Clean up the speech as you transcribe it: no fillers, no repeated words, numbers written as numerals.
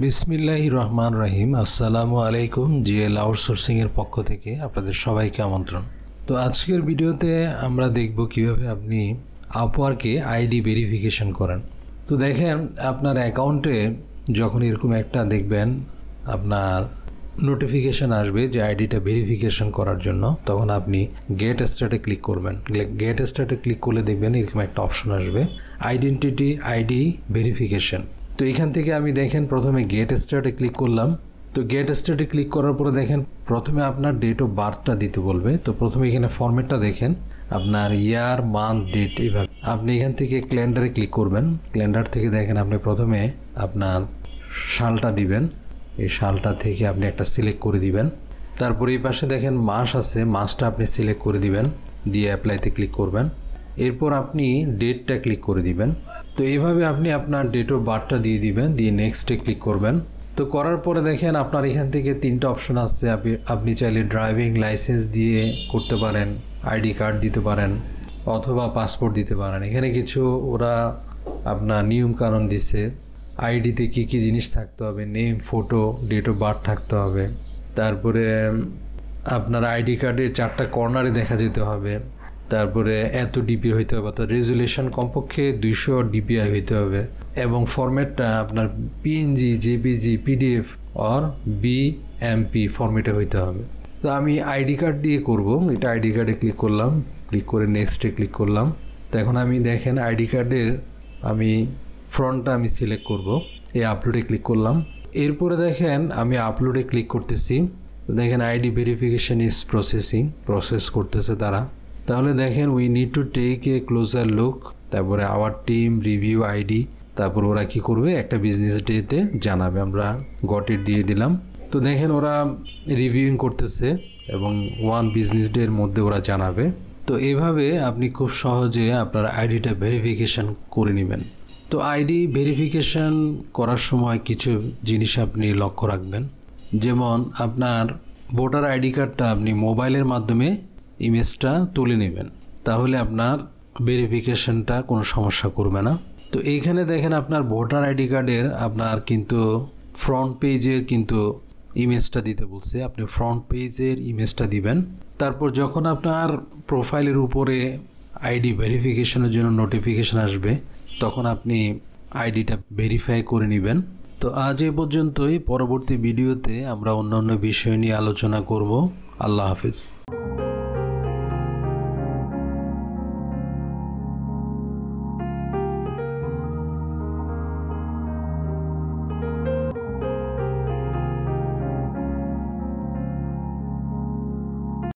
বিসমিল্লাহির রহমান রহিম। আসসালামু আলাইকুম। জিএল আউটসোর্সিং এর পক্ষ থেকে আপনাদের সবাইকে আমন্ত্রণ। তো আজকের ভিডিওতে আমরা দেখব কিভাবে আপনি আপওয়ার্কে আইডি ভেরিফিকেশন করেন। তো দেখেন, আপনার অ্যাকাউন্টে যখন এরকম একটা দেখবেন আপনার নোটিফিকেশন আসবে যে আইডিটা ভেরিফিকেশন করার জন্য, তখন আপনি গেট স্টার্টে ক্লিক করবেন। গেট স্টার্টে ক্লিক করলে দেখবেন এরকম একটা অপশন আসবে, আইডেন্টিটি আইডি ভেরিফিকেশন। তো এখান থেকে আমি দেখেন প্রথমে গেট স্টার্টে ক্লিক করলাম। তো গেট স্টার্টে ক্লিক করার পরে দেখেন প্রথমে আপনার ডেট অফ বার্থটা দিতে বলবে। তো প্রথমে এখানে ফরম্যাটটা দেখেন আপনার ইয়ার, মান্থ, ডেট, এইভাবে আপনি এখান থেকে ক্যালেন্ডারে ক্লিক করবেন। ক্যালেন্ডার থেকে দেখেন আপনি প্রথমে আপনার সালটা দিবেন। এই সালটা থেকে আপনি একটা সিলেক্ট করে দিবেন। তারপরে এই পাশে দেখেন মাস আছে, মাসটা আপনি সিলেক্ট করে দিবেন, দিয়ে অ্যাপ্লাইতে ক্লিক করবেন। এরপর আপনি ডেটটা ক্লিক করে দিবেন। তো এইভাবে আপনি আপনার ডেট অফ বার্থটা দিয়ে দিবেন, দিয়ে নেক্সটে ক্লিক করবেন। তো করার পরে দেখেন আপনার এখান থেকে তিনটা অপশন আছে। আপনি চাইলে ড্রাইভিং লাইসেন্স দিয়ে করতে পারেন, আইডি কার্ড দিতে পারেন, অথবা পাসপোর্ট দিতে পারেন। এখানে কিছু ওরা আপনার নিয়মকানুন দিছে। আইডিতে কী কী জিনিস থাকতে হবে, name, photo, date of birth থাকতে হবে। তারপরে আপনার আইডি কার্ডের 4টা কর্নারে দেখা যেতে হবে। তারপরে এত ডিপি হইতে হবে, অর্থাৎ রেজুলেশন কমপক্ষে 200 ডিপিআই হইতে হবে, এবং ফরম্যাটটা আপনার PNG, JPG, PDF or BMP ফরম্যাটে হইতে হবে। তো আমি আইডি কার্ড দিয়ে করব। এটা আইডি কার্ডে ক্লিক করলাম, ক্লিক করে নেক্সটে ক্লিক করলাম। তো এখন আমি দেখেন আইডি কার্ডের আমি ফ্রন্টটা আমি সিলেক্ট করব। এই আপলোডে ক্লিক করলাম। এরপরে দেখেন আমি আপলোডে ক্লিক করতেছি। দেখেন আইডি ভেরিফিকেশন ইজ প্রসেস করতেছে তারা। তাহলে দেখেন we need to take a closer look, তারপরে আওয়ার টিম রিভিউ আইডি। তারপর ওরা কি করবে, একটা বিজনেস ডেতে জানাবে। আমরা গট ইট দিয়ে দিলাম। তো দেখেন ওরা রিভিউইং করতেছে এবং 1 বিজনেস ডে এর মধ্যে ওরা জানাবে। তো এইভাবে আপনি খুব সহজে আপনার আইডিটা ভেরিফিকেশন করে নেবেন। তো আইডি ভেরিফিকেশন করার সময় কিছু জিনিস আপনি লক্ষ্য রাখবেন। যেমন আপনার ভোটার আইডি কার্ডটা আপনি মোবাইলের মাধ্যমে ইমেজটা তুলে নেবেন, তাহলে আপনার ভেরিফিকেশনটা কোনো সমস্যা করবে না। তো এইখানে দেখেন আপনার ভোটার আইডি কার্ডের আপনার কিন্তু ফ্রন্ট পেজের কিন্তু ইমেজটা দিতে বলছে। আপনি ফ্রন্ট পেজের ইমেজটা দিবেন। তারপর যখন আপনার প্রোফাইলের উপরে আইডি ভেরিফিকেশনের জন্য নোটিফিকেশন আসবে, তখন আপনি আইডিটা ভেরিফাই করে নেবেন। তো আজ এ পর্যন্তই। পরবর্তী ভিডিওতে আমরা অন্যান্য বিষয় নিয়ে আলোচনা করব। আল্লাহ হাফিজ।